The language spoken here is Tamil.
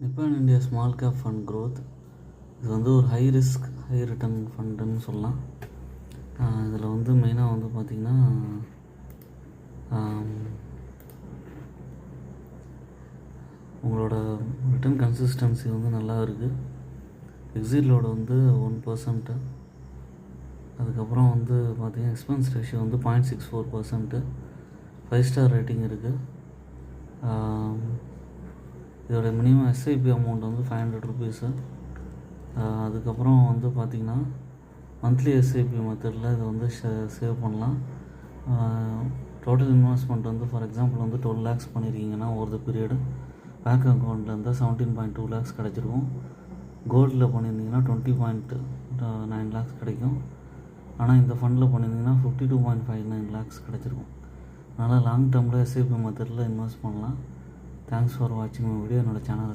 நிப்பான் India small cap fund growth. இது வந்து ஒரு ஹை ரிஸ்க் ஹை ரிட்டர்ன் ஃபண்டுன்னு சொல்லலாம். இதில் வந்து மெயினாக வந்து பார்த்திங்கன்னா உங்களோட ரிட்டர்ன் கன்சிஸ்டன்சி வந்து நல்லா இருக்குது. எக்ஸிட் லோடு வந்து 1%. அதுக்கப்புறம் வந்து பார்த்திங்கன்னா எக்ஸ்பென்ஸ் ரேஷியோ வந்து 0.64%. 5 ஸ்டார் ரேட்டிங் இருக்குது. இதோட மினிமம் எஸ்ஐபி அமௌண்ட் வந்து 500 ருபீஸு. அதுக்கப்புறம் வந்து பார்த்திங்கன்னா மந்த்லி எஸ்ஐபி மெத்தடில் இதை வந்து சேவ் பண்ணலாம். டோட்டல் இன்வெஸ்ட்மெண்ட் வந்து ஃபார் எக்ஸாம்பிள் வந்து 12 lakhs பண்ணியிருக்கீங்கன்னா ஒரு பீரியடு பேங்க் அக்கௌண்ட்டில் இருந்தால் 17.2 lakhs கிடச்சிருக்கும். கோல்டில் பண்ணியிருந்தீங்கன்னா 20.9 lakhs கிடைக்கும். ஆனால் இந்த ஃபண்டில் பண்ணியிருந்தீங்கன்னா 52.59 lakhs கிடச்சிருக்கும். அதனால் லாங் டேர்மில் எஸ்ஐபி மெத்தடில் இன்வெஸ்ட் பண்ணலாம். தேங்க்ஸ் ஃபார் வாட்சிங் மை வீடியோ. என்னோடய சேனலை